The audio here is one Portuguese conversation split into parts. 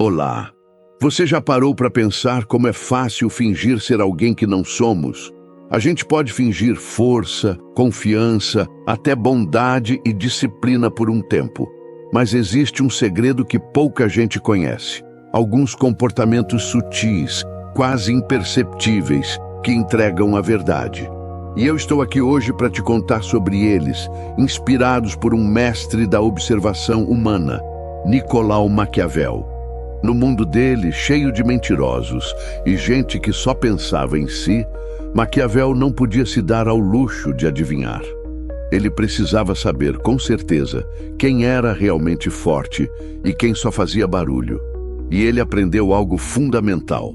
Olá! Você já parou para pensar como é fácil fingir ser alguém que não somos? A gente pode fingir força, confiança, até bondade e disciplina por um tempo. Mas existe um segredo que pouca gente conhece. Alguns comportamentos sutis, quase imperceptíveis, que entregam a verdade. E eu estou aqui hoje para te contar sobre eles, inspirados por um mestre da observação humana, Nicolau Maquiavel. No mundo dele, cheio de mentirosos e gente que só pensava em si, Maquiavel não podia se dar ao luxo de adivinhar. Ele precisava saber, com certeza, quem era realmente forte e quem só fazia barulho. E ele aprendeu algo fundamental.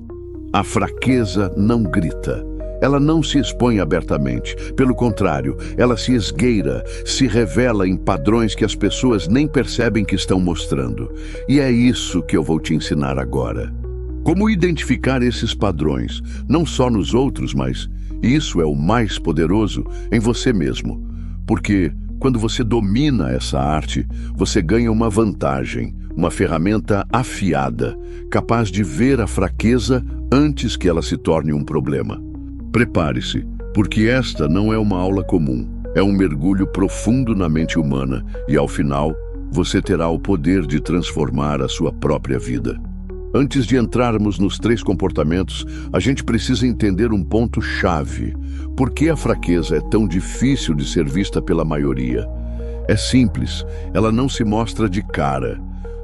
A fraqueza não grita. Ela não se expõe abertamente. Pelo contrário, ela se esgueira, se revela em padrões que as pessoas nem percebem que estão mostrando. E é isso que eu vou te ensinar agora. Como identificar esses padrões, não só nos outros, mas, isso é o mais poderoso, em você mesmo. Porque, quando você domina essa arte, você ganha uma vantagem, uma ferramenta afiada, capaz de ver a fraqueza antes que ela se torne um problema. Prepare-se, porque esta não é uma aula comum. É um mergulho profundo na mente humana e, ao final, você terá o poder de transformar a sua própria vida. Antes de entrarmos nos 3 comportamentos, a gente precisa entender um ponto-chave. Por que a fraqueza é tão difícil de ser vista pela maioria? É simples, ela não se mostra de cara.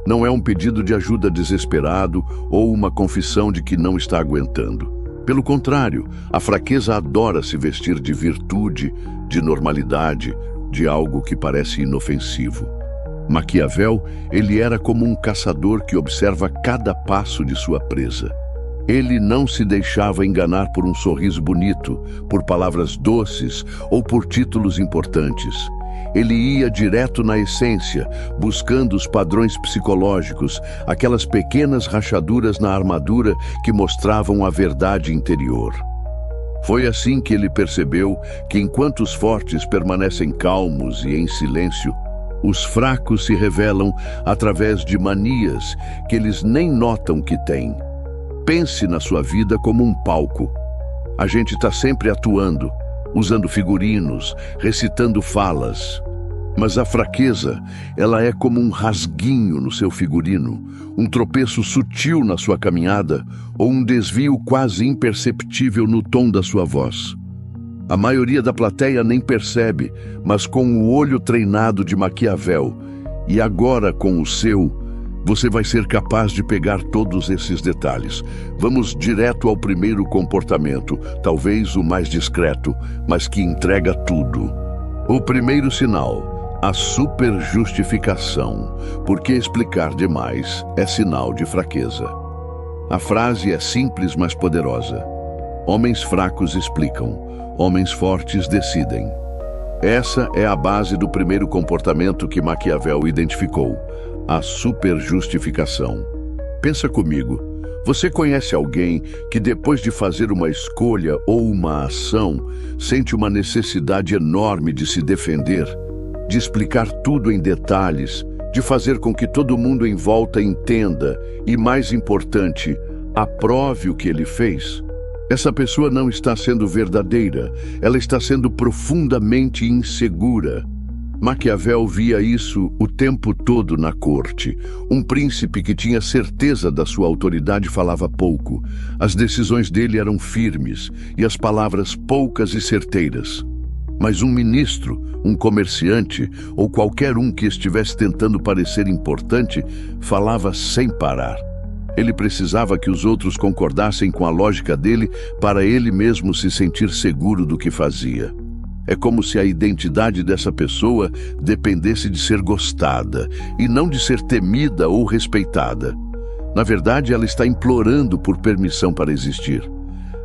Não é um pedido de ajuda desesperado ou uma confissão de que não está aguentando. Pelo contrário, a fraqueza adora se vestir de virtude, de normalidade, de algo que parece inofensivo. Maquiavel, ele era como um caçador que observa cada passo de sua presa. Ele não se deixava enganar por um sorriso bonito, por palavras doces ou por títulos importantes. Ele ia direto na essência, buscando os padrões psicológicos, aquelas pequenas rachaduras na armadura que mostravam a verdade interior. Foi assim que ele percebeu que enquanto os fortes permanecem calmos e em silêncio, os fracos se revelam através de manias que eles nem notam que têm. Pense na sua vida como um palco. A gente está sempre atuando, usando figurinos, recitando falas. Mas a fraqueza, ela é como um rasguinho no seu figurino, um tropeço sutil na sua caminhada ou um desvio quase imperceptível no tom da sua voz. A maioria da plateia nem percebe, mas com o olho treinado de Maquiavel, e agora com o seu, você vai ser capaz de pegar todos esses detalhes. Vamos direto ao primeiro comportamento, talvez o mais discreto, mas que entrega tudo. O primeiro sinal, a superjustificação, porque explicar demais é sinal de fraqueza. A frase é simples, mas poderosa. Homens fracos explicam, homens fortes decidem. Essa é a base do primeiro comportamento que Maquiavel identificou. A superjustificação. Pensa comigo, você conhece alguém que depois de fazer uma escolha ou uma ação, sente uma necessidade enorme de se defender, de explicar tudo em detalhes, de fazer com que todo mundo em volta entenda e, mais importante, aprove o que ele fez? Essa pessoa não está sendo verdadeira, ela está sendo profundamente insegura. Maquiavel via isso o tempo todo na corte. Um príncipe que tinha certeza da sua autoridade falava pouco. As decisões dele eram firmes e as palavras poucas e certeiras. Mas um ministro, um comerciante ou qualquer um que estivesse tentando parecer importante, falava sem parar. Ele precisava que os outros concordassem com a lógica dele para ele mesmo se sentir seguro do que fazia. É como se a identidade dessa pessoa dependesse de ser gostada e não de ser temida ou respeitada. Na verdade, ela está implorando por permissão para existir.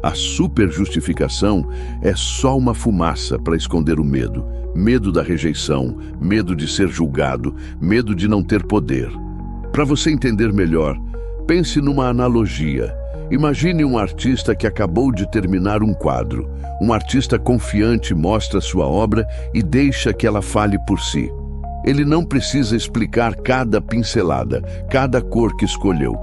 A superjustificação é só uma fumaça para esconder o medo. Medo da rejeição, medo de ser julgado, medo de não ter poder. Para você entender melhor, pense numa analogia. Imagine um artista que acabou de terminar um quadro. Um artista confiante mostra sua obra e deixa que ela fale por si. Ele não precisa explicar cada pincelada, cada cor que escolheu.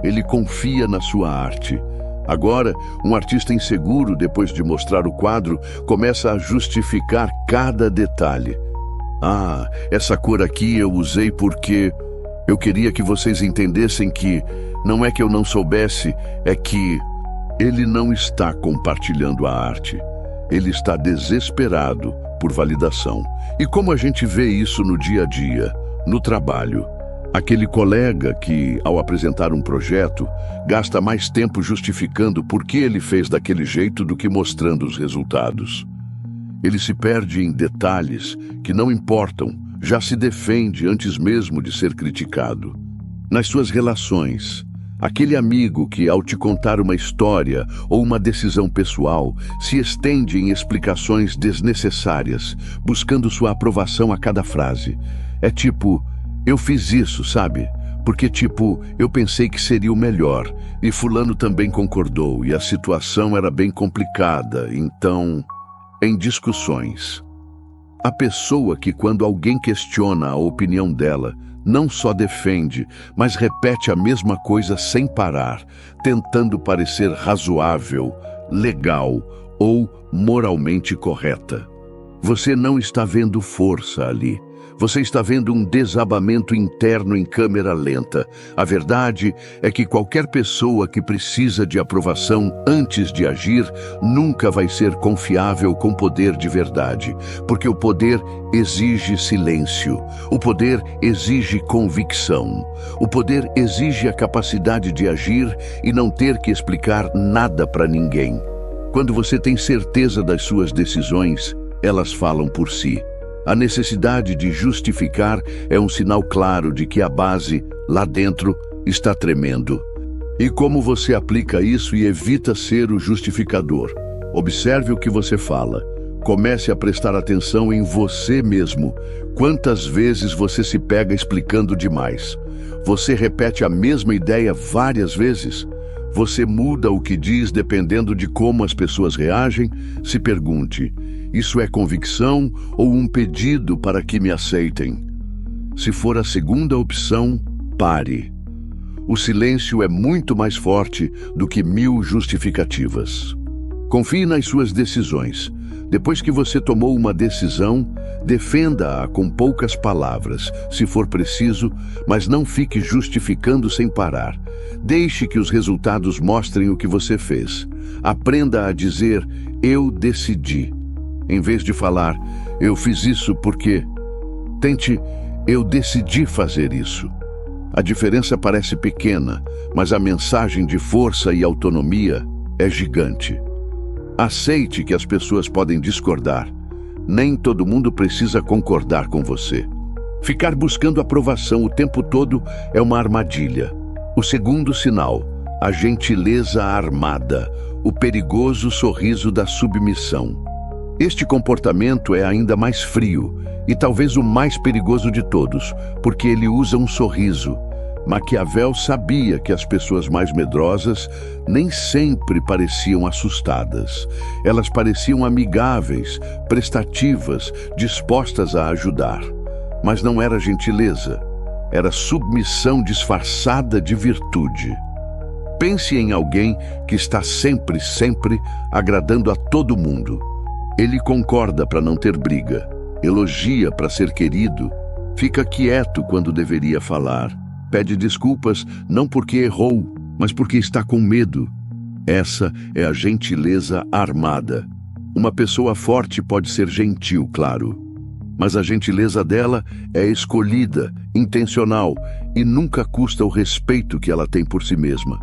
Ele confia na sua arte. Agora, um artista inseguro, depois de mostrar o quadro, começa a justificar cada detalhe. Ah, essa cor aqui eu usei porque eu queria que vocês entendessem que não é que eu não soubesse, é que ele não está compartilhando a arte. Ele está desesperado por validação. E como a gente vê isso no dia a dia, no trabalho? Aquele colega que, ao apresentar um projeto, gasta mais tempo justificando por que ele fez daquele jeito do que mostrando os resultados. Ele se perde em detalhes que não importam, já se defende antes mesmo de ser criticado. Nas suas relações, aquele amigo que, ao te contar uma história ou uma decisão pessoal, se estende em explicações desnecessárias, buscando sua aprovação a cada frase. É tipo, eu fiz isso, sabe? Porque eu pensei que seria o melhor, e fulano também concordou, e a situação era bem complicada, então... Em discussões, a pessoa que, quando alguém questiona a opinião dela, não só defende, mas repete a mesma coisa sem parar, tentando parecer razoável, legal ou moralmente correta. Você não está vendo força ali. Você está vendo um desabamento interno em câmera lenta. A verdade é que qualquer pessoa que precisa de aprovação antes de agir nunca vai ser confiável com poder de verdade, porque o poder exige silêncio, o poder exige convicção, o poder exige a capacidade de agir e não ter que explicar nada para ninguém. Quando você tem certeza das suas decisões, elas falam por si. A necessidade de justificar é um sinal claro de que a base, lá dentro, está tremendo. E como você aplica isso e evita ser o justificador? Observe o que você fala. Comece a prestar atenção em você mesmo. Quantas vezes você se pega explicando demais? Você repete a mesma ideia várias vezes? Você muda o que diz dependendo de como as pessoas reagem? Se pergunte, isso é convicção ou um pedido para que me aceitem? Se for a segunda opção, pare. O silêncio é muito mais forte do que 1000 justificativas. Confie nas suas decisões. Depois que você tomou uma decisão, defenda-a com poucas palavras, se for preciso, mas não fique justificando sem parar. Deixe que os resultados mostrem o que você fez. Aprenda a dizer, eu decidi. Em vez de falar, eu fiz isso porque... Tente, eu decidi fazer isso. A diferença parece pequena, mas a mensagem de força e autonomia é gigante. Aceite que as pessoas podem discordar. Nem todo mundo precisa concordar com você. Ficar buscando aprovação o tempo todo é uma armadilha. O segundo sinal, a gentileza armada, o perigoso sorriso da submissão. Este comportamento é ainda mais frio e talvez o mais perigoso de todos, porque ele usa um sorriso. Maquiavel sabia que as pessoas mais medrosas nem sempre pareciam assustadas. Elas pareciam amigáveis, prestativas, dispostas a ajudar. Mas não era gentileza, era submissão disfarçada de virtude. Pense em alguém que está sempre agradando a todo mundo. Ele concorda para não ter briga, elogia para ser querido, fica quieto quando deveria falar. Pede desculpas não porque errou, mas porque está com medo. Essa é a gentileza armada. Uma pessoa forte pode ser gentil, claro, mas a gentileza dela é escolhida, intencional e nunca custa o respeito que ela tem por si mesma.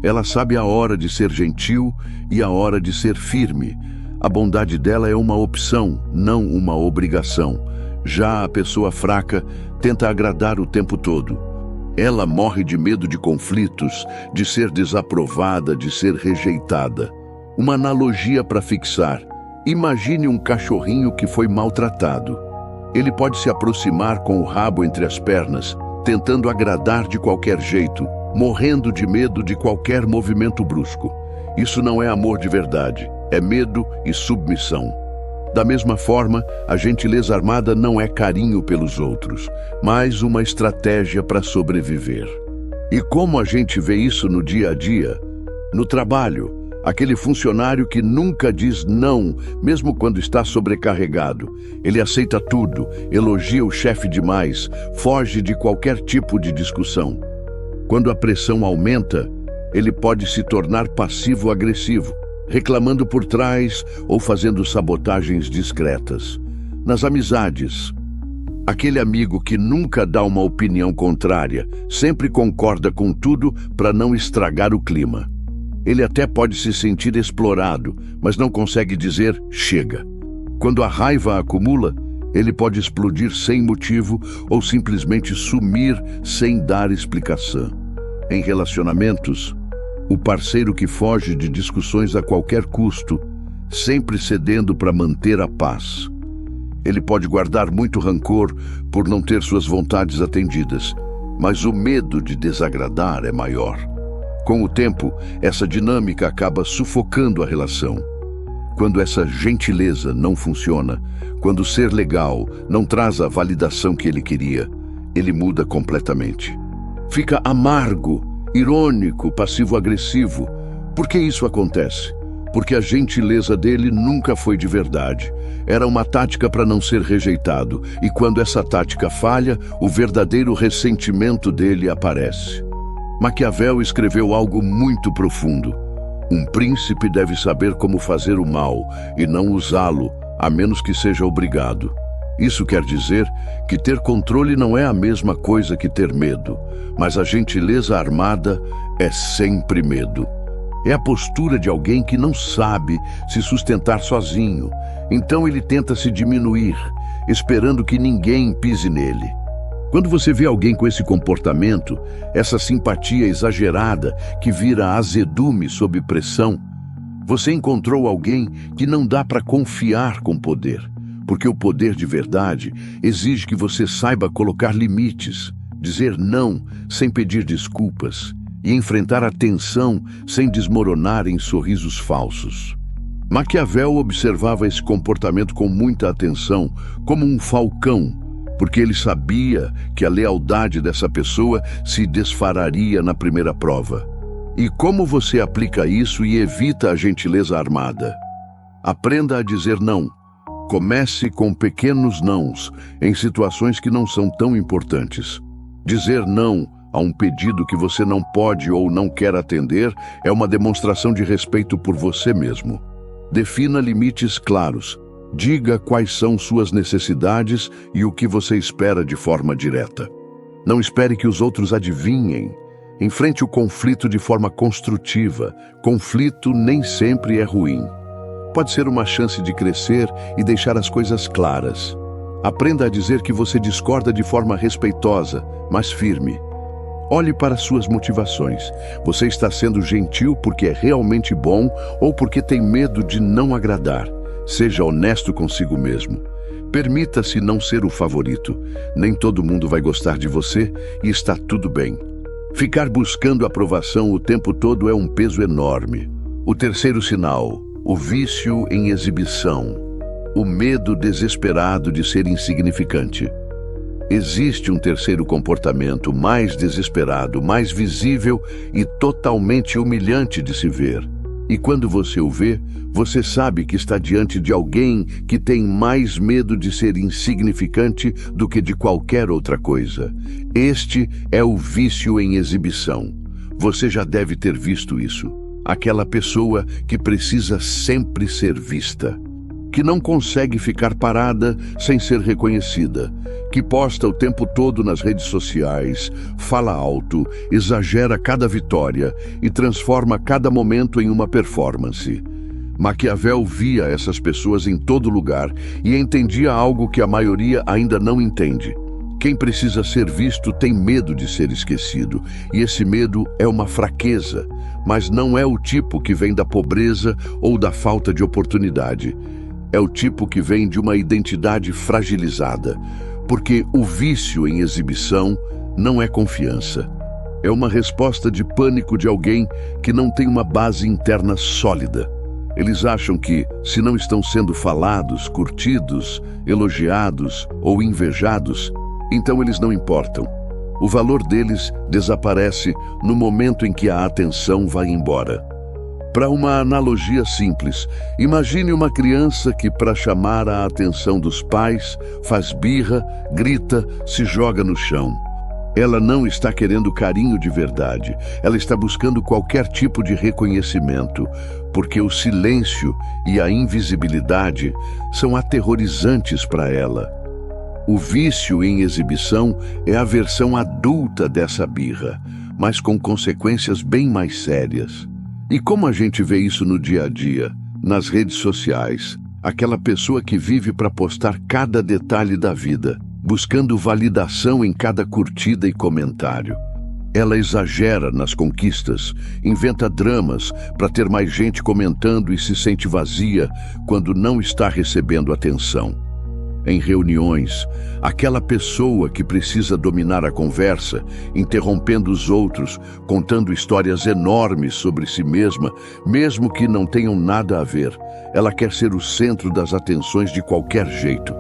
Ela sabe a hora de ser gentil e a hora de ser firme. A bondade dela é uma opção, não uma obrigação. Já a pessoa fraca tenta agradar o tempo todo. Ela morre de medo de conflitos, de ser desaprovada, de ser rejeitada. Uma analogia para fixar. Imagine um cachorrinho que foi maltratado. Ele pode se aproximar com o rabo entre as pernas, tentando agradar de qualquer jeito, morrendo de medo de qualquer movimento brusco. Isso não é amor de verdade, é medo e submissão. Da mesma forma, a gentileza armada não é carinho pelos outros, mas uma estratégia para sobreviver. E como a gente vê isso no dia a dia? No trabalho, aquele funcionário que nunca diz não, mesmo quando está sobrecarregado. Ele aceita tudo, elogia o chefe demais, foge de qualquer tipo de discussão. Quando a pressão aumenta, ele pode se tornar passivo-agressivo, reclamando por trás ou fazendo sabotagens discretas. Nas amizades, aquele amigo que nunca dá uma opinião contrária, sempre concorda com tudo para não estragar o clima. Ele até pode se sentir explorado, mas não consegue dizer chega. Quando a raiva acumula, ele pode explodir sem motivo ou simplesmente sumir sem dar explicação. Em relacionamentos, o parceiro que foge de discussões a qualquer custo, sempre cedendo para manter a paz. Ele pode guardar muito rancor por não ter suas vontades atendidas, mas o medo de desagradar é maior. Com o tempo, essa dinâmica acaba sufocando a relação. Quando essa gentileza não funciona, quando ser legal não traz a validação que ele queria, ele muda completamente. Fica amargo, irônico, passivo-agressivo. Por que isso acontece? Porque a gentileza dele nunca foi de verdade. Era uma tática para não ser rejeitado, e quando essa tática falha, o verdadeiro ressentimento dele aparece. Maquiavel escreveu algo muito profundo. Um príncipe deve saber como fazer o mal e não usá-lo, a menos que seja obrigado. Isso quer dizer que ter controle não é a mesma coisa que ter medo, mas a gentileza armada é sempre medo. É a postura de alguém que não sabe se sustentar sozinho, então ele tenta se diminuir, esperando que ninguém pise nele. Quando você vê alguém com esse comportamento, essa simpatia exagerada que vira azedume sob pressão, você encontrou alguém que não dá para confiar com poder. Porque o poder de verdade exige que você saiba colocar limites, dizer não sem pedir desculpas e enfrentar a tensão sem desmoronar em sorrisos falsos. Maquiavel observava esse comportamento com muita atenção, como um falcão, porque ele sabia que a lealdade dessa pessoa se desfararia na primeira prova. E como você aplica isso e evita a gentileza armada? Aprenda a dizer não. Comece com pequenos nãos em situações que não são tão importantes. Dizer não a um pedido que você não pode ou não quer atender é uma demonstração de respeito por você mesmo. Defina limites claros. Diga quais são suas necessidades e o que você espera de forma direta. Não espere que os outros adivinhem. Enfrente o conflito de forma construtiva. Conflito nem sempre é ruim. Pode ser uma chance de crescer e deixar as coisas claras. Aprenda a dizer que você discorda de forma respeitosa, mas firme. Olhe para suas motivações. Você está sendo gentil porque é realmente bom ou porque tem medo de não agradar. Seja honesto consigo mesmo. Permita-se não ser o favorito. Nem todo mundo vai gostar de você e está tudo bem. Ficar buscando aprovação o tempo todo é um peso enorme. O terceiro sinal: o vício em exibição. O medo desesperado de ser insignificante. Existe um terceiro comportamento mais desesperado, mais visível e totalmente humilhante de se ver. E quando você o vê, você sabe que está diante de alguém que tem mais medo de ser insignificante do que de qualquer outra coisa. Este é o vício em exibição. Você já deve ter visto isso. Aquela pessoa que precisa sempre ser vista, que não consegue ficar parada sem ser reconhecida, que posta o tempo todo nas redes sociais, fala alto, exagera cada vitória e transforma cada momento em uma performance. Maquiavel via essas pessoas em todo lugar e entendia algo que a maioria ainda não entende. Quem precisa ser visto tem medo de ser esquecido, e esse medo é uma fraqueza, mas não é o tipo que vem da pobreza ou da falta de oportunidade. É o tipo que vem de uma identidade fragilizada, porque o vício em exibição não é confiança. É uma resposta de pânico de alguém que não tem uma base interna sólida. Eles acham que, se não estão sendo falados, curtidos, elogiados ou invejados, então eles não importam. O valor deles desaparece no momento em que a atenção vai embora. Para uma analogia simples, imagine uma criança que, para chamar a atenção dos pais, faz birra, grita, se joga no chão. Ela não está querendo carinho de verdade, ela está buscando qualquer tipo de reconhecimento, porque o silêncio e a invisibilidade são aterrorizantes para ela. O vício em exibição é a versão adulta dessa birra, mas com consequências bem mais sérias. E como a gente vê isso no dia a dia, nas redes sociais, aquela pessoa que vive para postar cada detalhe da vida, buscando validação em cada curtida e comentário. Ela exagera nas conquistas, inventa dramas para ter mais gente comentando e se sente vazia quando não está recebendo atenção. Em reuniões, aquela pessoa que precisa dominar a conversa, interrompendo os outros, contando histórias enormes sobre si mesma, mesmo que não tenham nada a ver, ela quer ser o centro das atenções de qualquer jeito.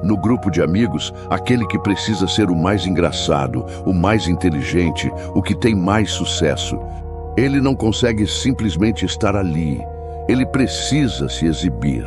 No grupo de amigos, aquele que precisa ser o mais engraçado, o mais inteligente, o que tem mais sucesso. Ele não consegue simplesmente estar ali. Ele precisa se exibir.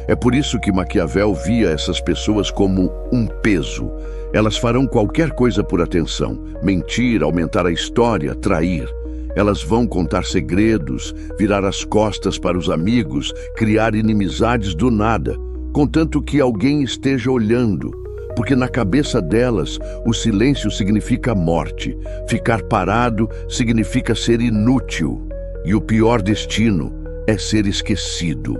É por isso que Maquiavel via essas pessoas como um peso. Elas farão qualquer coisa por atenção, mentir, aumentar a história, trair. Elas vão contar segredos, virar as costas para os amigos, criar inimizades do nada, contanto que alguém esteja olhando, porque na cabeça delas o silêncio significa morte, ficar parado significa ser inútil, e o pior destino é ser esquecido.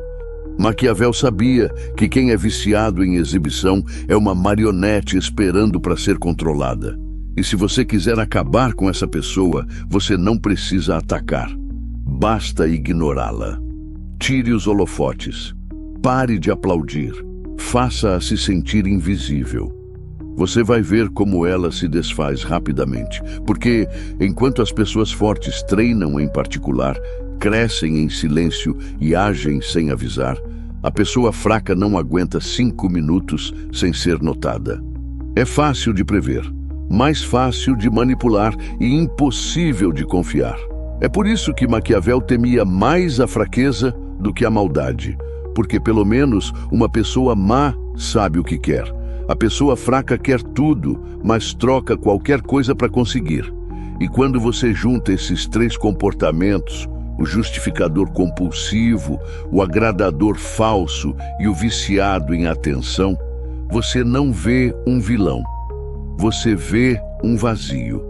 Maquiavel sabia que quem é viciado em exibição é uma marionete esperando para ser controlada. E se você quiser acabar com essa pessoa, você não precisa atacar. Basta ignorá-la. Tire os holofotes. Pare de aplaudir. Faça-a se sentir invisível. Você vai ver como ela se desfaz rapidamente, porque enquanto as pessoas fortes treinam em particular, crescem em silêncio e agem sem avisar, a pessoa fraca não aguenta 5 minutos sem ser notada. É fácil de prever, mais fácil de manipular e impossível de confiar. É por isso que Maquiavel temia mais a fraqueza do que a maldade, porque pelo menos uma pessoa má sabe o que quer. A pessoa fraca quer tudo, mas troca qualquer coisa para conseguir. E quando você junta esses 3 comportamentos, o justificador compulsivo, o agradador falso e o viciado em atenção, você não vê um vilão. Você vê um vazio.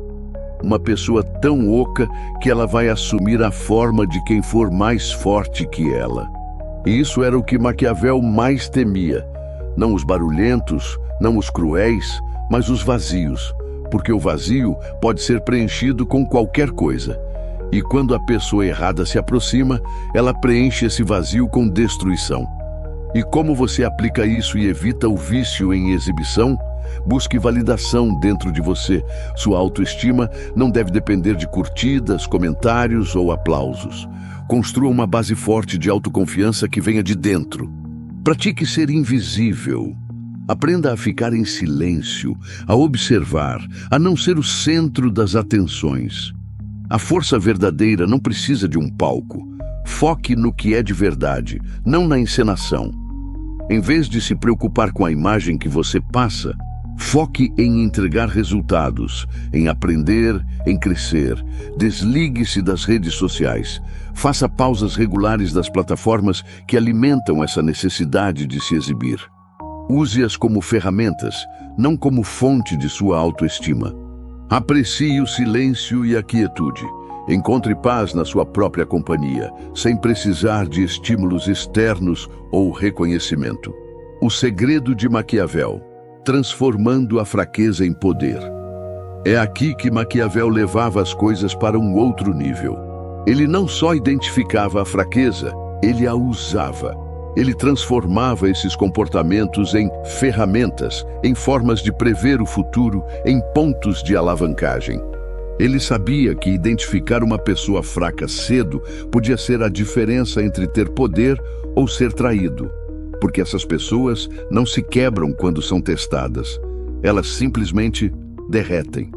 Uma pessoa tão oca que ela vai assumir a forma de quem for mais forte que ela. E isso era o que Maquiavel mais temia. Não os barulhentos, não os cruéis, mas os vazios. Porque o vazio pode ser preenchido com qualquer coisa. E quando a pessoa errada se aproxima, ela preenche esse vazio com destruição. E como você aplica isso e evita o vício em exibição? Busque validação dentro de você. Sua autoestima não deve depender de curtidas, comentários ou aplausos. Construa uma base forte de autoconfiança que venha de dentro. Pratique ser invisível. Aprenda a ficar em silêncio, a observar, a não ser o centro das atenções. A força verdadeira não precisa de um palco. Foque no que é de verdade, não na encenação. Em vez de se preocupar com a imagem que você passa, foque em entregar resultados, em aprender, em crescer. Desligue-se das redes sociais. Faça pausas regulares das plataformas que alimentam essa necessidade de se exibir. Use-as como ferramentas, não como fonte de sua autoestima. Aprecie o silêncio e a quietude. Encontre paz na sua própria companhia, sem precisar de estímulos externos ou reconhecimento. O segredo de Maquiavel: transformando a fraqueza em poder. É aqui que Maquiavel levava as coisas para um outro nível. Ele não só identificava a fraqueza, ele a usava. Ele transformava esses comportamentos em ferramentas, em formas de prever o futuro, em pontos de alavancagem. Ele sabia que identificar uma pessoa fraca cedo podia ser a diferença entre ter poder ou ser traído, porque essas pessoas não se quebram quando são testadas. Elas simplesmente derretem.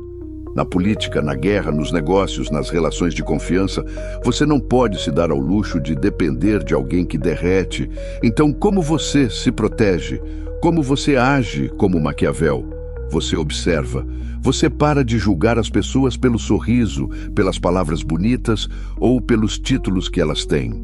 Na política, na guerra, nos negócios, nas relações de confiança, você não pode se dar ao luxo de depender de alguém que derrete. Então, como você se protege? Como você age como Maquiavel? Você observa. Você para de julgar as pessoas pelo sorriso, pelas palavras bonitas ou pelos títulos que elas têm.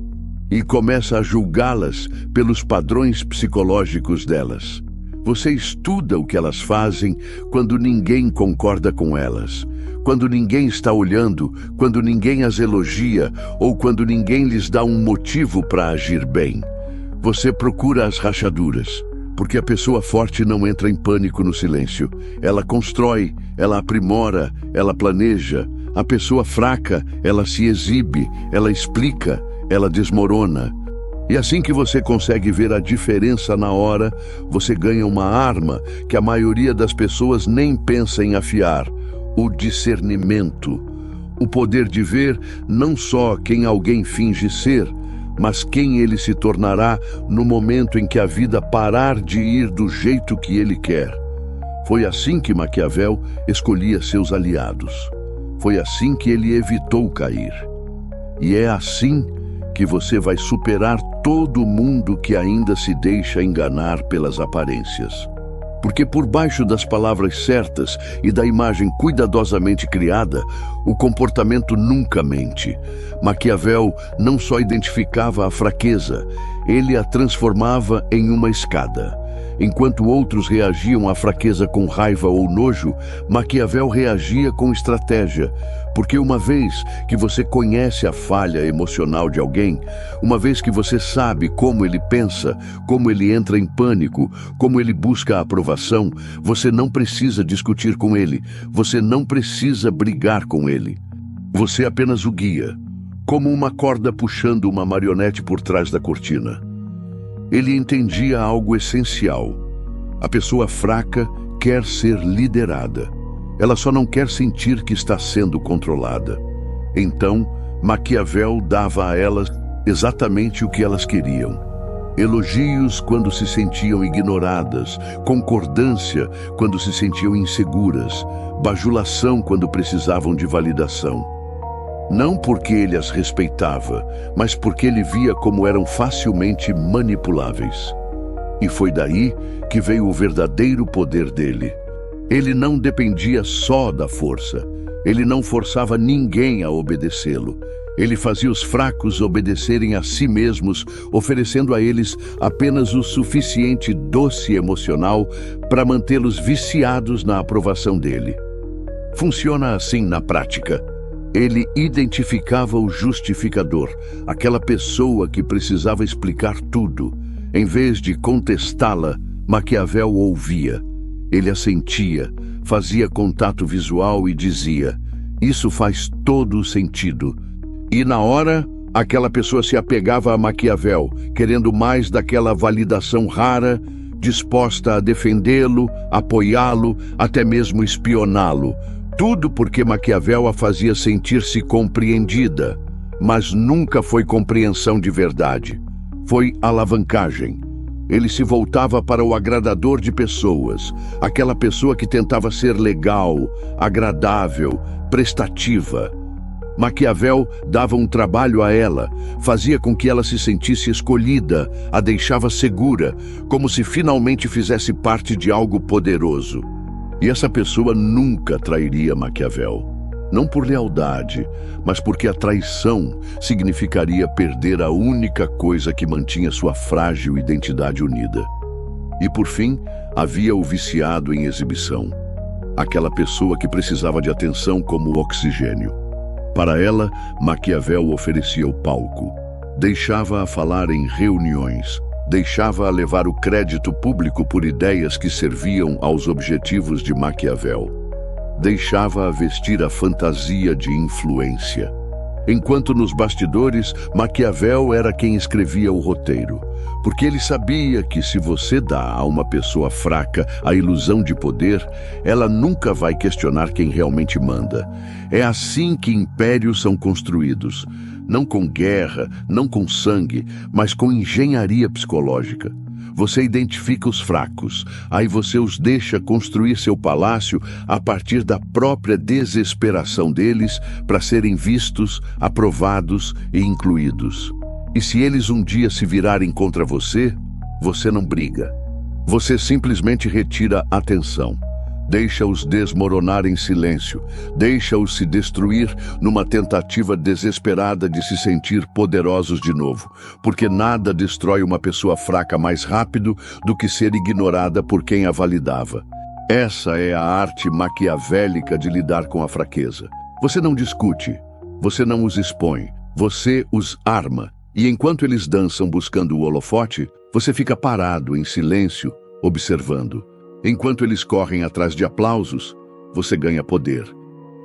E começa a julgá-las pelos padrões psicológicos delas. Você estuda o que elas fazem quando ninguém concorda com elas, quando ninguém está olhando, quando ninguém as elogia ou quando ninguém lhes dá um motivo para agir bem. Você procura as rachaduras, porque a pessoa forte não entra em pânico no silêncio. Ela constrói, ela aprimora, ela planeja. A pessoa fraca, ela se exibe, ela explica, ela desmorona. E assim que você consegue ver a diferença na hora, você ganha uma arma que a maioria das pessoas nem pensa em afiar: o discernimento. O poder de ver não só quem alguém finge ser, mas quem ele se tornará no momento em que a vida parar de ir do jeito que ele quer. Foi assim que Maquiavel escolhia seus aliados. Foi assim que ele evitou cair. E é assim que você vai superar todo mundo que ainda se deixa enganar pelas aparências. Porque por baixo das palavras certas e da imagem cuidadosamente criada, o comportamento nunca mente. Maquiavel não só identificava a fraqueza, ele a transformava em uma escada. Enquanto outros reagiam à fraqueza com raiva ou nojo, Maquiavel reagia com estratégia. Porque uma vez que você conhece a falha emocional de alguém, uma vez que você sabe como ele pensa, como ele entra em pânico, como ele busca a aprovação, você não precisa discutir com ele, você não precisa brigar com ele. Você apenas o guia, como uma corda puxando uma marionete por trás da cortina. Ele entendia algo essencial. A pessoa fraca quer ser liderada. Ela só não quer sentir que está sendo controlada. Então, Maquiavel dava a elas exatamente o que elas queriam. Elogios quando se sentiam ignoradas, concordância quando se sentiam inseguras, bajulação quando precisavam de validação. Não porque ele as respeitava, mas porque ele via como eram facilmente manipuláveis. E foi daí que veio o verdadeiro poder dele. Ele não dependia só da força. Ele não forçava ninguém a obedecê-lo. Ele fazia os fracos obedecerem a si mesmos, oferecendo a eles apenas o suficiente doce emocional para mantê-los viciados na aprovação dele. Funciona assim na prática. Ele identificava o justificador, aquela pessoa que precisava explicar tudo. Em vez de contestá-la, Maquiavel ouvia. Ele assentia, fazia contato visual e dizia: "Isso faz todo o sentido." E na hora, aquela pessoa se apegava a Maquiavel, querendo mais daquela validação rara, disposta a defendê-lo, apoiá-lo, até mesmo espioná-lo. Tudo porque Maquiavel a fazia sentir-se compreendida, mas nunca foi compreensão de verdade. Foi alavancagem. Ele se voltava para o agradador de pessoas, aquela pessoa que tentava ser legal, agradável, prestativa. Maquiavel dava um trabalho a ela, fazia com que ela se sentisse escolhida, a deixava segura, como se finalmente fizesse parte de algo poderoso. E essa pessoa nunca trairia Maquiavel. Não por lealdade, mas porque a traição significaria perder a única coisa que mantinha sua frágil identidade unida. E por fim, havia o viciado em exibição. Aquela pessoa que precisava de atenção como oxigênio. Para ela, Maquiavel oferecia o palco. Deixava-a falar em reuniões. Deixava-a levar o crédito público por ideias que serviam aos objetivos de Maquiavel. Deixava-a vestir a fantasia de influência. Enquanto nos bastidores, Maquiavel era quem escrevia o roteiro, Porque ele sabia que se você dá a uma pessoa fraca a ilusão de poder, ela nunca vai questionar quem realmente manda. É assim que impérios são construídos. Não com guerra, não com sangue, mas com engenharia psicológica. Você identifica os fracos, aí você os deixa construir seu palácio a partir da própria desesperação deles para serem vistos, aprovados e incluídos. E se eles um dia se virarem contra você, você não briga. Você simplesmente retira a atenção. Deixa-os desmoronar em silêncio. Deixa-os se destruir numa tentativa desesperada de se sentir poderosos de novo. Porque nada destrói uma pessoa fraca mais rápido do que ser ignorada por quem a validava. Essa é a arte maquiavélica de lidar com a fraqueza. Você não discute. Você não os expõe. Você os arma. E enquanto eles dançam buscando o holofote, você fica parado em silêncio, observando. Enquanto eles correm atrás de aplausos, você ganha poder.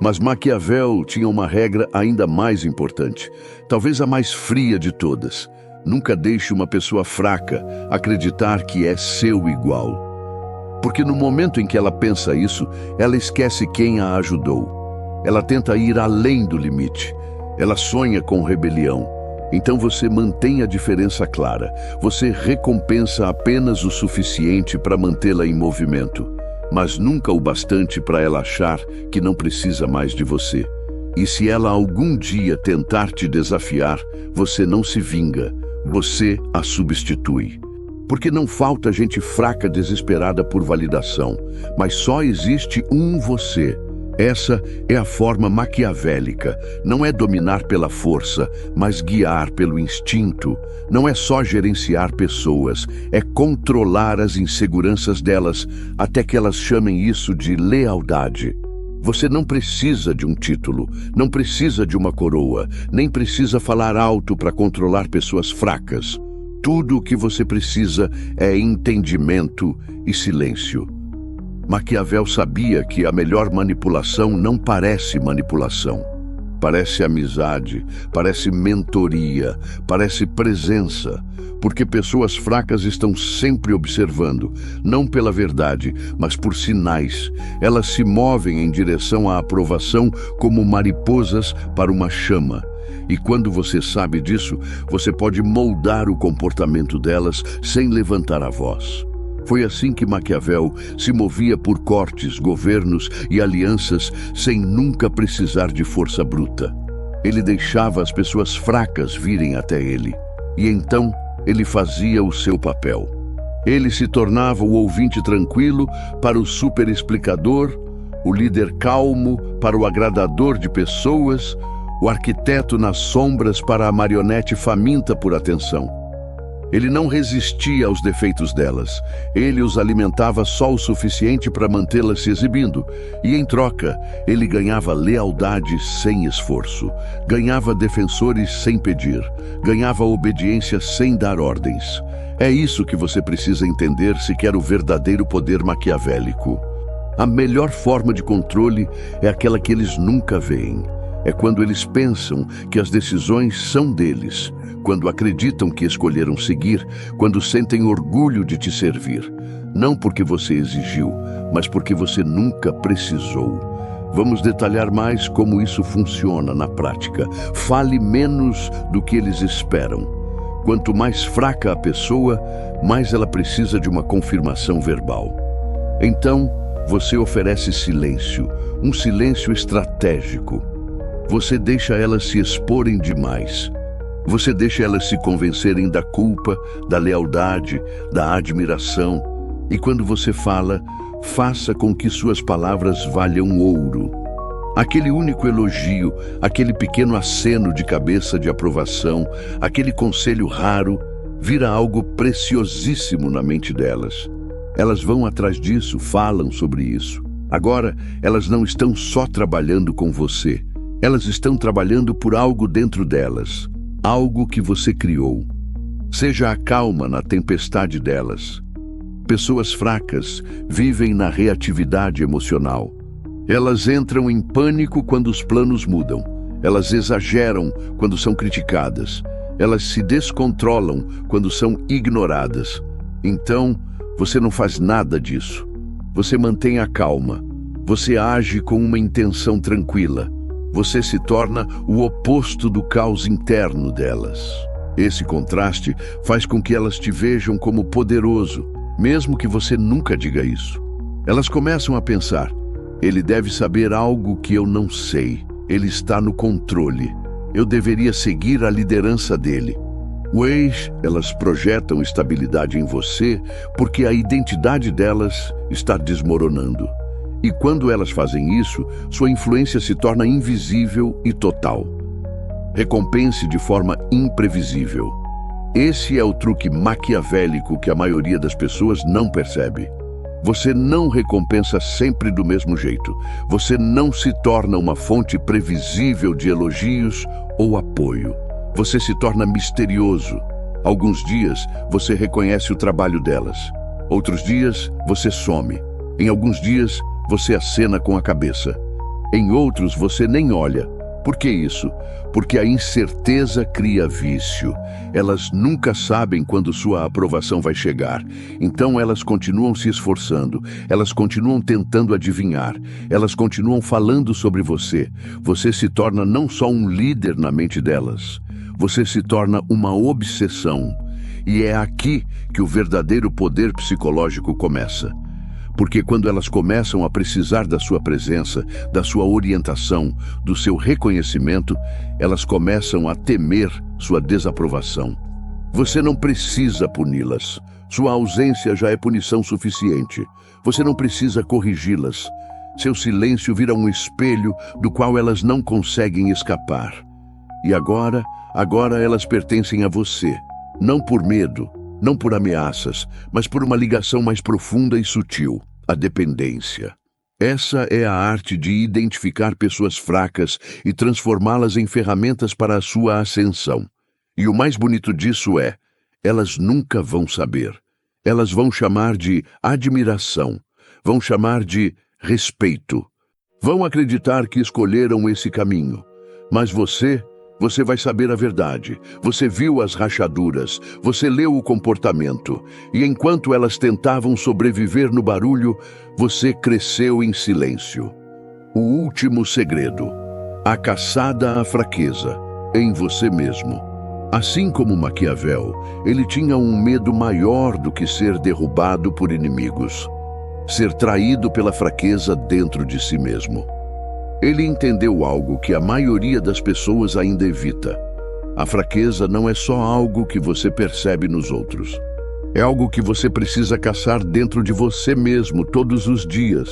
Mas Maquiavel tinha uma regra ainda mais importante, talvez a mais fria de todas. Nunca deixe uma pessoa fraca acreditar que é seu igual. Porque no momento em que ela pensa isso, ela esquece quem a ajudou. Ela tenta ir além do limite. Ela sonha com rebelião. Então você mantém a diferença clara. Você recompensa apenas o suficiente para mantê-la em movimento, mas nunca o bastante para ela achar que não precisa mais de você. E se ela algum dia tentar te desafiar, você não se vinga, você a substitui. Porque não falta gente fraca desesperada por validação, mas só existe um você. Essa é a forma maquiavélica. Não é dominar pela força, mas guiar pelo instinto. Não é só gerenciar pessoas, é controlar as inseguranças delas até que elas chamem isso de lealdade. Você não precisa de um título, não precisa de uma coroa, nem precisa falar alto para controlar pessoas fracas. Tudo o que você precisa é entendimento e silêncio. Maquiavel sabia que a melhor manipulação não parece manipulação. Parece amizade, parece mentoria, parece presença. Porque pessoas fracas estão sempre observando, não pela verdade, mas por sinais. Elas se movem em direção à aprovação como mariposas para uma chama. E quando você sabe disso, você pode moldar o comportamento delas sem levantar a voz. Foi assim que Maquiavel se movia por cortes, governos e alianças sem nunca precisar de força bruta. Ele deixava as pessoas fracas virem até ele. E então ele fazia o seu papel. Ele se tornava o ouvinte tranquilo para o superexplicador, o líder calmo para o agradador de pessoas, o arquiteto nas sombras para a marionete faminta por atenção. Ele não resistia aos defeitos delas. Ele os alimentava só o suficiente para mantê-las se exibindo. E, em troca, ele ganhava lealdade sem esforço. Ganhava defensores sem pedir. Ganhava obediência sem dar ordens. É isso que você precisa entender se quer o verdadeiro poder maquiavélico. A melhor forma de controle é aquela que eles nunca veem. É quando eles pensam que as decisões são deles, quando acreditam que escolheram seguir, quando sentem orgulho de te servir. Não porque você exigiu, mas porque você nunca precisou. Vamos detalhar mais como isso funciona na prática. Fale menos do que eles esperam. Quanto mais fraca a pessoa, mais ela precisa de uma confirmação verbal. Então, você oferece silêncio, um silêncio estratégico. Você deixa elas se exporem demais. Você deixa elas se convencerem da culpa, da lealdade, da admiração. E quando você fala, faça com que suas palavras valham ouro. Aquele único elogio, aquele pequeno aceno de cabeça de aprovação, aquele conselho raro, vira algo preciosíssimo na mente delas. Elas vão atrás disso, falam sobre isso. Agora, elas não estão só trabalhando com você. Elas estão trabalhando por algo dentro delas, algo que você criou. Seja a calma na tempestade delas. Pessoas fracas vivem na reatividade emocional. Elas entram em pânico quando os planos mudam. Elas exageram quando são criticadas. Elas se descontrolam quando são ignoradas. Então, você não faz nada disso. Você mantém a calma. Você age com uma intenção tranquila. Você se torna o oposto do caos interno delas. Esse contraste faz com que elas te vejam como poderoso, mesmo que você nunca diga isso. Elas começam a pensar: ele deve saber algo que eu não sei. Ele está no controle. Eu deveria seguir a liderança dele. Elas projetam estabilidade em você porque a identidade delas está desmoronando. E quando elas fazem isso, sua influência se torna invisível e total. Recompense de forma imprevisível. Esse é o truque maquiavélico que a maioria das pessoas não percebe. Você não recompensa sempre do mesmo jeito. Você não se torna uma fonte previsível de elogios ou apoio. Você se torna misterioso. Alguns dias você reconhece o trabalho delas. Outros dias você some. Em alguns dias você acena com a cabeça. Em outros você nem olha. Por que isso? Porque a incerteza cria vício. Elas nunca sabem quando sua aprovação vai chegar. Então elas continuam se esforçando. Elas continuam tentando adivinhar. Elas continuam falando sobre você. Você se torna não só um líder na mente delas. Você se torna uma obsessão. E é aqui que o verdadeiro poder psicológico começa. Porque quando elas começam a precisar da sua presença, da sua orientação, do seu reconhecimento, elas começam a temer sua desaprovação. Você não precisa puni-las. Sua ausência já é punição suficiente. Você não precisa corrigi-las. Seu silêncio vira um espelho do qual elas não conseguem escapar. E agora elas pertencem a você. Não por medo, não por ameaças, mas por uma ligação mais profunda e sutil, a dependência. Essa é a arte de identificar pessoas fracas e transformá-las em ferramentas para a sua ascensão. E o mais bonito disso é, elas nunca vão saber. Elas vão chamar de admiração, vão chamar de respeito. Vão acreditar que escolheram esse caminho. Mas você vai saber a verdade. Você viu as rachaduras, você leu o comportamento. E enquanto elas tentavam sobreviver no barulho, você cresceu em silêncio. O último segredo: a caçada à fraqueza, em você mesmo. Assim como Maquiavel, ele tinha um medo maior do que ser derrubado por inimigos. Ser traído pela fraqueza dentro de si mesmo. Ele entendeu algo que a maioria das pessoas ainda evita. A fraqueza não é só algo que você percebe nos outros. É algo que você precisa caçar dentro de você mesmo todos os dias,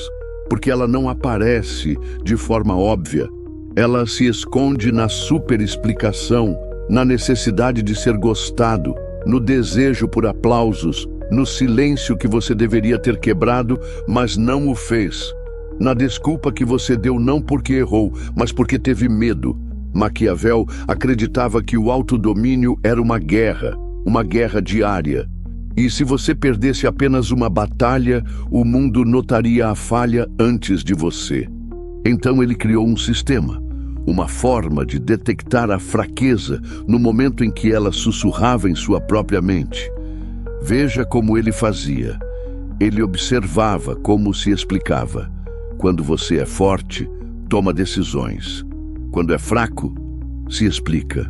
porque ela não aparece de forma óbvia. Ela se esconde na superexplicação, na necessidade de ser gostado, no desejo por aplausos, no silêncio que você deveria ter quebrado, mas não o fez. Na desculpa que você deu não porque errou, mas porque teve medo. Maquiavel acreditava que o autodomínio era uma guerra diária. E se você perdesse apenas uma batalha, o mundo notaria a falha antes de você. Então ele criou um sistema, uma forma de detectar a fraqueza no momento em que ela sussurrava em sua própria mente. Veja como ele fazia. Ele observava como se explicava. Quando você é forte, toma decisões. Quando é fraco, se explica.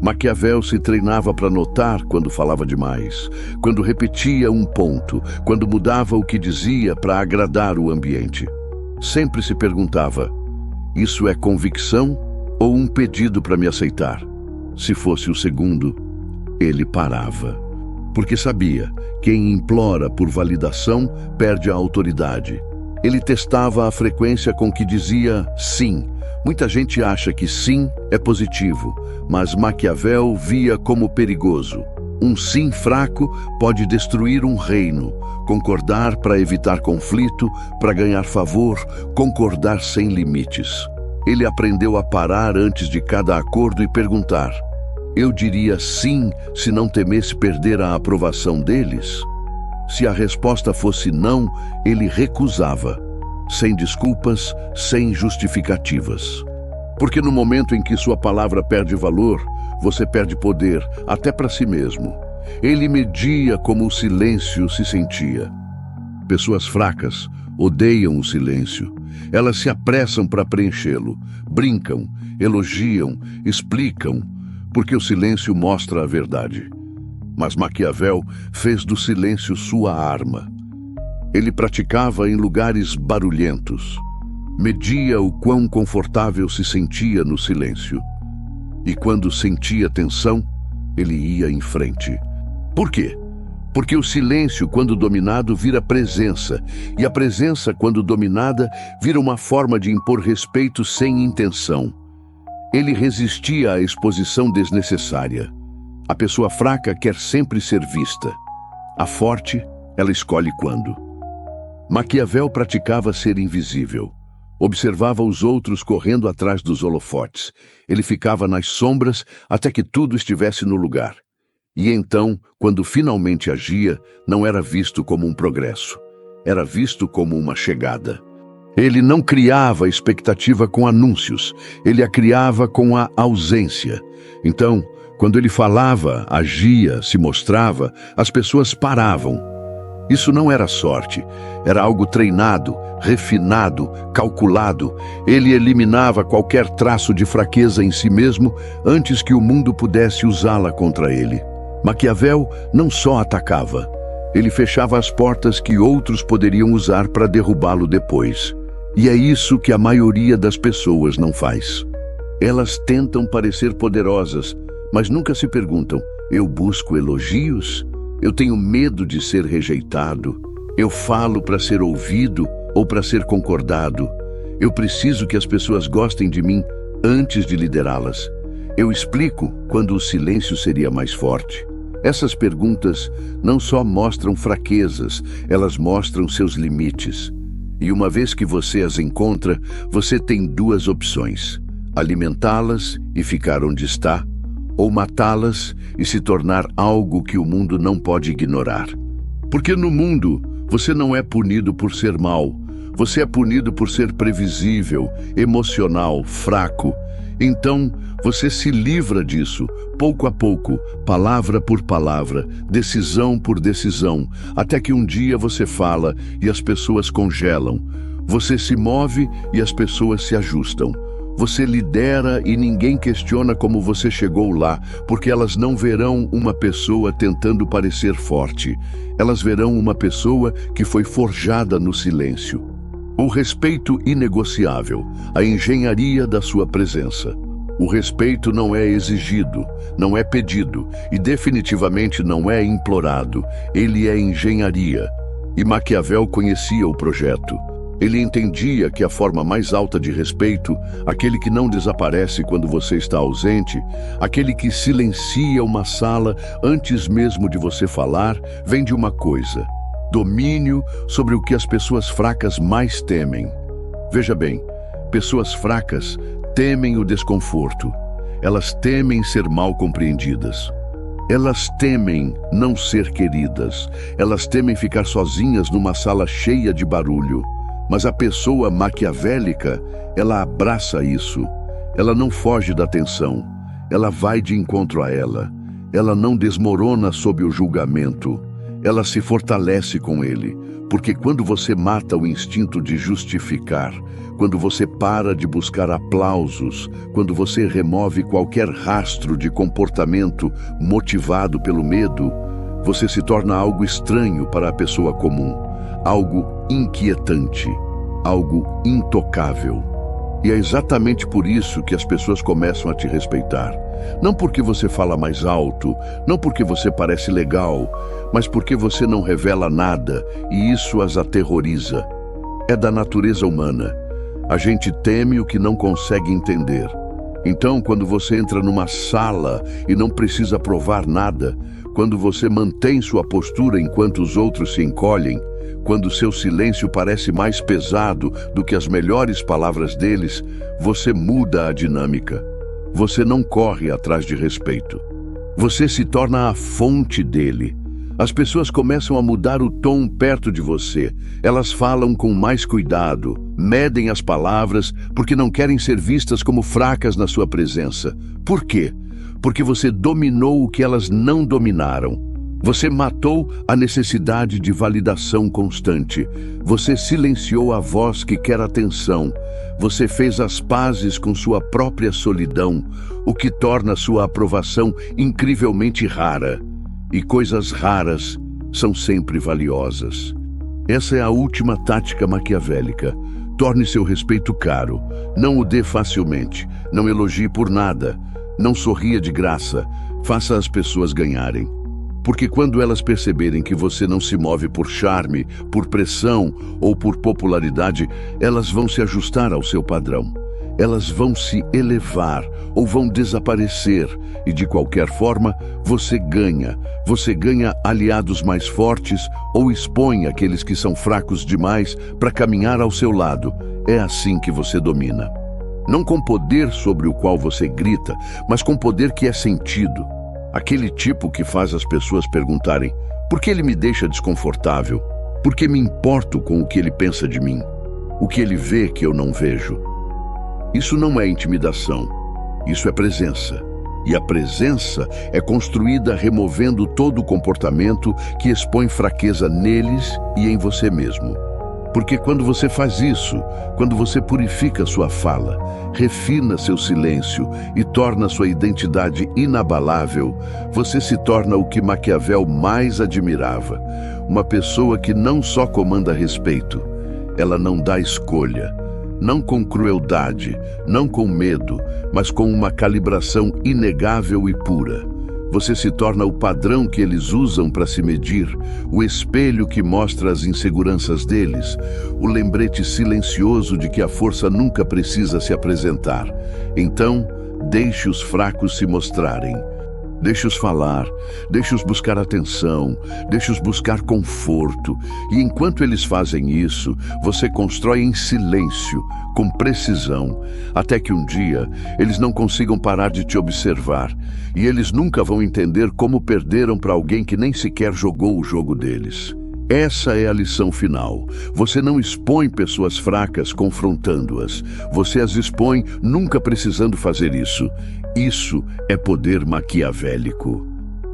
Maquiavel se treinava para notar quando falava demais, quando repetia um ponto, quando mudava o que dizia para agradar o ambiente. Sempre se perguntava: isso é convicção ou um pedido para me aceitar? Se fosse o segundo, ele parava. Porque sabia, quem implora por validação perde a autoridade. Ele testava a frequência com que dizia sim. Muita gente acha que sim é positivo, mas Maquiavel via como perigoso. Um sim fraco pode destruir um reino. Concordar para evitar conflito, para ganhar favor, concordar sem limites. Ele aprendeu a parar antes de cada acordo e perguntar: eu diria sim se não temesse perder a aprovação deles? Se a resposta fosse não, ele recusava, sem desculpas, sem justificativas. Porque no momento em que sua palavra perde valor, você perde poder, até para si mesmo. Ele media como o silêncio se sentia. Pessoas fracas odeiam o silêncio. Elas se apressam para preenchê-lo, brincam, elogiam, explicam, porque o silêncio mostra a verdade. Mas Maquiavel fez do silêncio sua arma. Ele praticava em lugares barulhentos. Media o quão confortável se sentia no silêncio. E quando sentia tensão, ele ia em frente. Por quê? Porque o silêncio, quando dominado, vira presença, e a presença, quando dominada, vira uma forma de impor respeito sem intenção. Ele resistia à exposição desnecessária. A pessoa fraca quer sempre ser vista. A forte, ela escolhe quando. Maquiavel praticava ser invisível. Observava os outros correndo atrás dos holofotes. Ele ficava nas sombras até que tudo estivesse no lugar. E então, quando finalmente agia, não era visto como um progresso. Era visto como uma chegada. Ele não criava expectativa com anúncios. Ele a criava com a ausência. Então, quando ele falava, agia, se mostrava, as pessoas paravam. Isso não era sorte. Era algo treinado, refinado, calculado. Ele eliminava qualquer traço de fraqueza em si mesmo antes que o mundo pudesse usá-la contra ele. Maquiavel não só atacava, ele fechava as portas que outros poderiam usar para derrubá-lo depois. E é isso que a maioria das pessoas não faz. Elas tentam parecer poderosas, mas nunca se perguntam: eu busco elogios? Eu tenho medo de ser rejeitado? Eu falo para ser ouvido ou para ser concordado? Eu preciso que as pessoas gostem de mim antes de liderá-las. Eu explico quando o silêncio seria mais forte. Essas perguntas não só mostram fraquezas, elas mostram seus limites. E uma vez que você as encontra, você tem duas opções: alimentá-las e ficar onde está, ou matá-las e se tornar algo que o mundo não pode ignorar. Porque no mundo, você não é punido por ser mau. Você é punido por ser previsível, emocional, fraco. Então, você se livra disso, pouco a pouco, palavra por palavra, decisão por decisão, até que um dia você fala e as pessoas congelam. Você se move e as pessoas se ajustam. Você lidera e ninguém questiona como você chegou lá, porque elas não verão uma pessoa tentando parecer forte. Elas verão uma pessoa que foi forjada no silêncio. O respeito inegociável, a engenharia da sua presença. O respeito não é exigido, não é pedido e definitivamente não é implorado. Ele é engenharia. E Maquiavel conhecia o projeto. Ele entendia que a forma mais alta de respeito, aquele que não desaparece quando você está ausente, aquele que silencia uma sala antes mesmo de você falar, vem de uma coisa: domínio sobre o que as pessoas fracas mais temem. Veja bem, pessoas fracas temem o desconforto. Elas temem ser mal compreendidas. Elas temem não ser queridas. Elas temem ficar sozinhas numa sala cheia de barulho. Mas a pessoa maquiavélica, ela abraça isso. Ela não foge da tensão. Ela vai de encontro a ela. Ela não desmorona sob o julgamento. Ela se fortalece com ele. Porque quando você mata o instinto de justificar, quando você para de buscar aplausos, quando você remove qualquer rastro de comportamento motivado pelo medo, você se torna algo estranho para a pessoa comum. Algo inquietante, algo intocável. E é exatamente por isso que as pessoas começam a te respeitar. Não porque você fala mais alto, não porque você parece legal, mas porque você não revela nada e isso as aterroriza. É da natureza humana. A gente teme o que não consegue entender. Então, quando você entra numa sala e não precisa provar nada, quando você mantém sua postura enquanto os outros se encolhem, quando seu silêncio parece mais pesado do que as melhores palavras deles, você muda a dinâmica. Você não corre atrás de respeito. Você se torna a fonte dele. As pessoas começam a mudar o tom perto de você. Elas falam com mais cuidado, medem as palavras, porque não querem ser vistas como fracas na sua presença. Por quê? porque você dominou o que elas não dominaram. Você matou a necessidade de validação constante. Você silenciou a voz que quer atenção. Você fez as pazes com sua própria solidão, o que torna sua aprovação incrivelmente rara. E coisas raras são sempre valiosas. Essa é a última tática maquiavélica. Torne seu respeito caro. Não o dê facilmente. Não elogie por nada. Não sorria de graça. Faça as pessoas ganharem. Porque quando elas perceberem que você não se move por charme, por pressão ou por popularidade, elas vão se ajustar ao seu padrão. Elas vão se elevar ou vão desaparecer e, de qualquer forma, você ganha. Você ganha aliados mais fortes ou expõe aqueles que são fracos demais para caminhar ao seu lado. É assim que você domina. Não com poder sobre o qual você grita, mas com poder que é sentido. Aquele tipo que faz as pessoas perguntarem: por que ele me deixa desconfortável? Por que me importo com o que ele pensa de mim? O que ele vê que eu não vejo? Isso não é intimidação, isso é presença. E a presença é construída removendo todo o comportamento que expõe fraqueza neles e em você mesmo. Porque quando você faz isso, quando você purifica sua fala, refina seu silêncio e torna sua identidade inabalável, você se torna o que Maquiavel mais admirava. Uma pessoa que não só comanda respeito, ela não dá escolha. Não com crueldade, não com medo, mas com uma calibração inegável e pura. Você se torna o padrão que eles usam para se medir, o espelho que mostra as inseguranças deles, o lembrete silencioso de que a força nunca precisa se apresentar. Então, deixe os fracos se mostrarem. Deixe-os falar, deixe-os buscar atenção, deixe-os buscar conforto. E enquanto eles fazem isso, você constrói em silêncio, com precisão, até que um dia eles não consigam parar de te observar. E eles nunca vão entender como perderam para alguém que nem sequer jogou o jogo deles. Essa é a lição final. Você não expõe pessoas fracas confrontando-as. Você as expõe nunca precisando fazer isso. Isso é poder maquiavélico.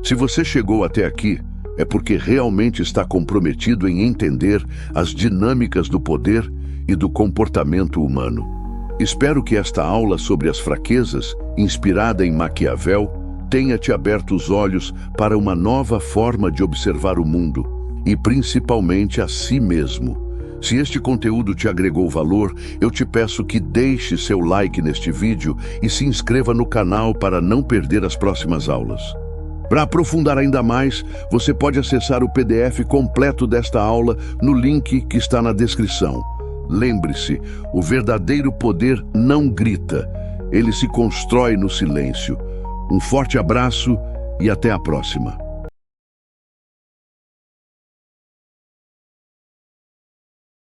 Se você chegou até aqui, é porque realmente está comprometido em entender as dinâmicas do poder e do comportamento humano. Espero que esta aula sobre as fraquezas, inspirada em Maquiavel, tenha te aberto os olhos para uma nova forma de observar o mundo e principalmente a si mesmo. Se este conteúdo te agregou valor, eu te peço que deixe seu like neste vídeo e se inscreva no canal para não perder as próximas aulas. Para aprofundar ainda mais, você pode acessar o PDF completo desta aula no link que está na descrição. Lembre-se, o verdadeiro poder não grita, ele se constrói no silêncio. Um forte abraço e até a próxima.